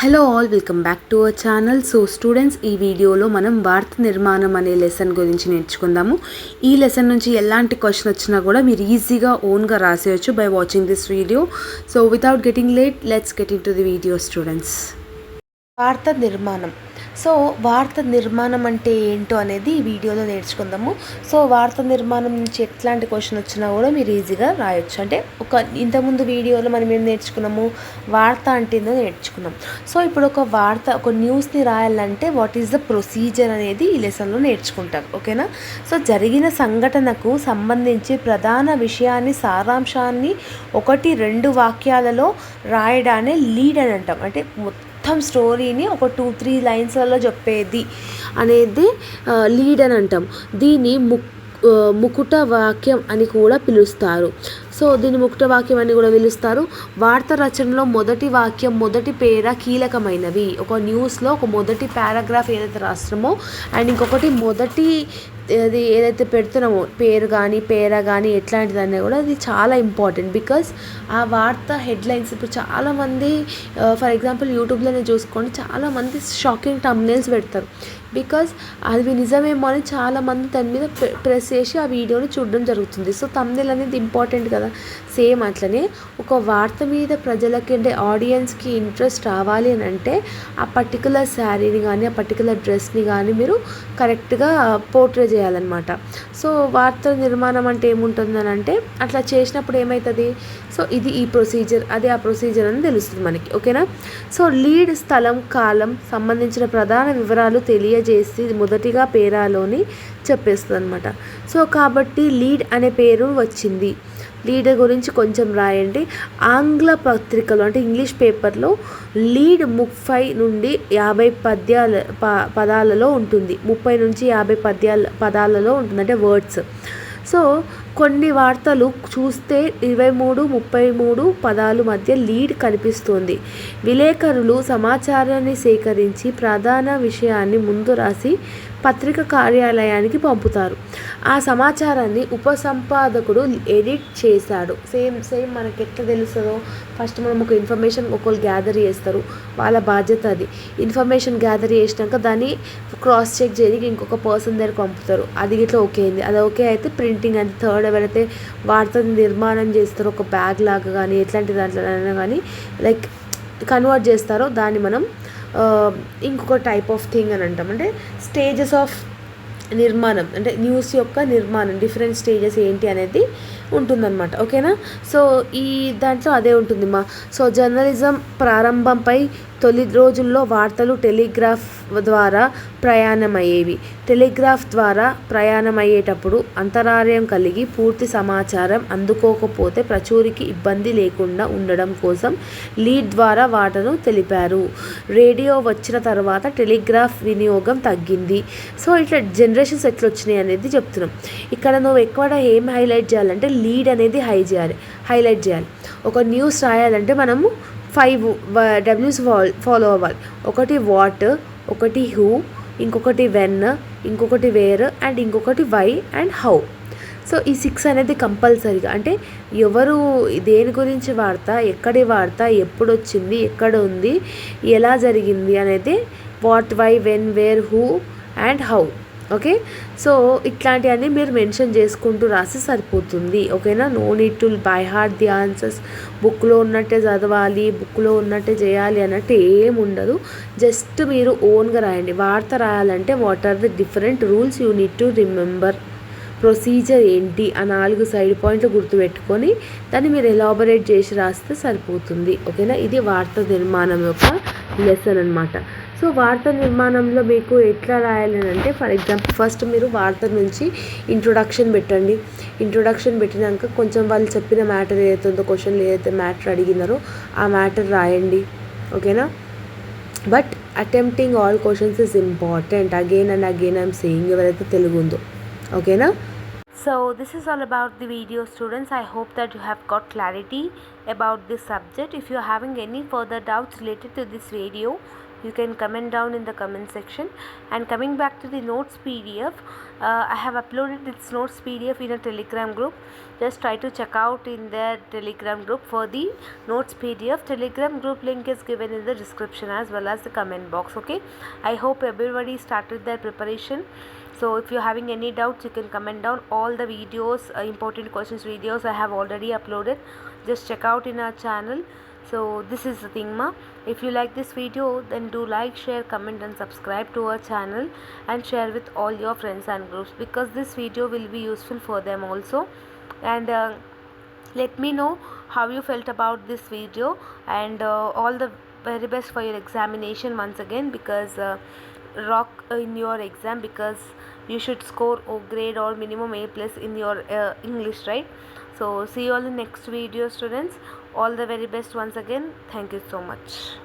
Hello all, welcome back to our channel. So students, ఈ వీడియోలో మనం వార్త నిర్మాణం అనే లెసన్ గురించి నేర్చుకుందాము. ఈ లెసన్ నుంచి ఎలాంటి క్వశ్చన్ వచ్చినా కూడా మీరు ఈజీగా ఓన్గా రాసేయచ్చు by watching this video. So without getting late, let's get into the video students. వార్త నిర్మాణం. సో వార్త నిర్మాణం అంటే ఏంటో అనేది ఈ వీడియోలో నేర్చుకుందాము. సో వార్త నిర్మాణం నుంచి ఎట్లాంటి క్వశ్చన్ వచ్చినా కూడా మీరు ఈజీగా రాయొచ్చు. అంటే ఇంతకుముందు వీడియోలో మనం ఏం నేర్చుకున్నాము, వార్త అంటే ఏందో నేర్చుకున్నాం. సో ఇప్పుడు ఒక న్యూస్ని రాయాలంటే వాట్ ఈస్ ద ప్రొసీజర్ అనేది ఈ లెసన్లో నేర్చుకుంటారు. ఓకేనా? సో జరిగిన సంఘటనకు సంబంధించి ప్రధాన విషయాన్ని, సారాంశాన్ని 1-2 వాక్యాలలో రాయడాన్ని లీడ్ అని అంటాం. అంటే మొత్తం స్టోరీని ఒక 2-3 లైన్స్లలో చెప్పేది అనేది లీడ్ అని అంటాం. దీన్ని ముకుట వాక్యం అని కూడా పిలుస్తారు. సో దీన్ని ముకుట వాక్యం అని కూడా పిలుస్తారు. వార్త రచనలో మొదటి వాక్యం, మొదటి పేర కీలకమైనవి. ఒక న్యూస్లో ఒక మొదటి పారాగ్రాఫ్ ఏదైతే రాస్తున్నామో అండ్ ఇంకొకటి మొదటి అది ఏదైతే పెడుతున్నామో పేరు కానీ పేర కానీ ఎట్లాంటిదన్నా కూడా అది చాలా ఇంపార్టెంట్. బికాస్ ఆ వార్త హెడ్లైన్స్ ఇప్పుడు చాలామంది ఫర్ ఎగ్జాంపుల్ యూట్యూబ్లోనే చూసుకోండి, చాలామంది షాకింగ్ థంబ్నెయిల్స్ పెడతారు. బికాస్ అవి నిజమేమో అని చాలామంది దాని మీద ప్రెస్ చేసి ఆ వీడియోని చూడడం జరుగుతుంది. సో థంబ్నెయిల్ అనేది ఇంపార్టెంట్ కదా. సేమ్ అట్లనే ఒక వార్త మీద ప్రజలకి అంటే ఆడియన్స్కి ఇంట్రెస్ట్ రావాలి అని అంటే ఆ పర్టికులర్ శారీని కానీ ఆ పర్టికులర్ డ్రెస్ని కానీ మీరు కరెక్ట్గా పోర్ట్రే చేయాలన్నమాట. సో వార్త నిర్మాణం అంటే ఏముంటుందని అంటే అట్లా చేసినప్పుడు ఏమవుతుంది, సో ఇది ఈ ప్రొసీజర్, అదే ఆ ప్రొసీజర్ అని తెలుస్తుంది మనకి. ఓకేనా? సో లీడ్ స్థలం, కాలం సంబంధించిన ప్రధాన వివరాలు తెలియజేసి మొదటిగా పేరాలోని చెప్పేస్తుంది అనమాట. సో కాబట్టి లీడ్ అనే పేరు వచ్చింది. లీడ్ గురించి కొంచెం రాయండి. ఆంగ్ల పత్రికలో అంటే ఇంగ్లీష్ పేపర్లో లీడ్ 30 నుండి 50 పదాలలో ఉంటుంది. 30 నుంచి 50 పదాలలో ఉంటుంది, అంటే వర్డ్స్. సో కొన్ని వార్తలు చూస్తే 23-33 పదాలు మధ్య లీడ్ కనిపిస్తుంది. విలేకరులు సమాచారాన్ని సేకరించి ప్రధాన విషయాన్ని ముందు రాసి పత్రిక కార్యాలయానికి పంపుతారు. ఆ సమాచారాన్ని ఉపసంపాదకుడు ఎడిట్ చేశాడు. సేమ్ మనకి ఎట్లా తెలుస్తుందో, ఫస్ట్ మనం ఒక ఇన్ఫర్మేషన్ ఒకళ్ళు గ్యాదర్ చేస్తారు, వాళ్ళ బాధ్యత అది. ఇన్ఫర్మేషన్ గ్యాదర్ చేసినాక దాన్ని క్రాస్ చెక్ చేయడానికి ఇంకొక పర్సన్ దగ్గరికి పంపుతారు. అది ఇట్లా ఓకే అయింది, అది ఓకే అయితే ప్రింటింగ్ అంటే థర్డ్ ఎవరైతే వార్తను నిర్మాణం చేస్తారో ఒక బ్యాగ్ లాగా కానీ ఎట్లాంటి దాంట్లో కానీ లైక్ కన్వర్ట్ చేస్తారో దాన్ని మనం ఇంకొక టైప్ ఆఫ్ థింగ్ అని అంటాం. అంటే స్టేజెస్ ఆఫ్ నిర్మాణం, అంటే న్యూస్ యొక్క నిర్మాణం డిఫరెంట్ స్టేజెస్ ఏంటి అనేది ఉంటుందన్నమాట. ఓకేనా? సో ఈ దాంట్లో అదే ఉంటుంది సో జర్నలిజం ప్రారంభంపై తొలి రోజుల్లో వార్తలు టెలిగ్రాఫ్ ద్వారా ప్రయాణమయ్యేవి. టెలిగ్రాఫ్ ద్వారా ప్రయాణమయ్యేటప్పుడు అంతరాయం కలిగి పూర్తి సమాచారం అందుకోకపోతే ప్రచురికి ఇబ్బంది లేకుండా ఉండడం కోసం లీడ్ ద్వారా వాటను తెలిపారు. రేడియో వచ్చిన తర్వాత టెలిగ్రాఫ్ వినియోగం తగ్గింది. సో ఇట్లా జనరేషన్స్ ఎట్లా వచ్చినాయి అనేది చెప్తున్నాం. ఇక్కడ నువ్వు ఎక్కువ ఏం హైలైట్ చేయాలంటే లీడ్ అనేది హైలైట్ చేయాలి. ఒక న్యూస్ రాయాలంటే మనము 5 W's ఫాలో అవ్వాలి. ఒకటి వాట్, ఒకటి హూ, ఇంకొకటి వెన్, ఇంకొకటి వేర్ అండ్ ఇంకొకటి వై అండ్ హౌ. సో ఈ 6 అనేది కంపల్సరీగా, అంటే ఎవరు దేని గురించి వార్త, ఎక్కడి వార్త, ఎప్పుడు వచ్చింది, ఎక్కడ ఉంది, ఎలా జరిగింది అనేది what, why, when, where, who and how. Okay? So ఇట్లాంటివన్నీ మీరు మెన్షన్ చేసుకుంటూ రాసి సరిపోతుంది. ఓకేనా? No need to by heart the answers. బుక్లో ఉన్నట్టే చదవాలి, బుక్లో ఉన్నట్టే చేయాలి అన్నట్టు ఏం ఉండదు. జస్ట్ మీరు ఓన్గా రాయండి. వార్త రాయాలంటే what are the different rules you need to remember. Procedure ఏంటి ఆ 4 సైడ్ పాయింట్లు గుర్తుపెట్టుకొని దాన్ని మీరు ఎలాబొరేట్ చేసి రాస్తే సరిపోతుంది. ఓకేనా? ఇది వార్త నిర్మాణం యొక్క లెసన్ అనమాట. సో వార్త నిర్మాణంలో మీకు ఎట్లా రాయాలి అంటే ఫర్ ఎగ్జాంపుల్ ఫస్ట్ మీరు వార్త నుంచి ఇంట్రొడక్షన్ పెట్టండి. ఇంట్రొడక్షన్ పెట్టినాక కొంచెం వాళ్ళు చెప్పిన మ్యాటర్ ఏదైతే ఉందో, క్వశ్చన్లు ఏదైతే మ్యాటర్ అడిగినారో ఆ మ్యాటర్ రాయండి. ఓకేనా? But attempting all questions is important. Again and again I'm saying, ఎవరైతే తెలుగు ఉందో. ఓకేనా? So this is all about the video, students. I hope that you have got clarity about this subject. If you are having any further doubts related to this video, you can comment down in the comment section. And coming back to the notes PDF, I have uploaded its notes PDF in a Telegram group. Just try to check out in their Telegram group for the notes PDF. Telegram group link is given in the description as well as the comment box. Okay, I hope everybody started their preparation. So if you're having any doubts, you can comment down. All the videos, important questions videos, I have already uploaded. Just check out in our channel. So this is the thing, ma. If you like this video, then do like, share, comment and subscribe to our channel, and share with all your friends and groups, because this video will be useful for them also. And let me know how you felt about this video, and all the very best for your examination once again, because rock in your exam, because you should score O grade or minimum A plus in your English, right? So see you all in next video, students. All the very best once again. Thank you so much.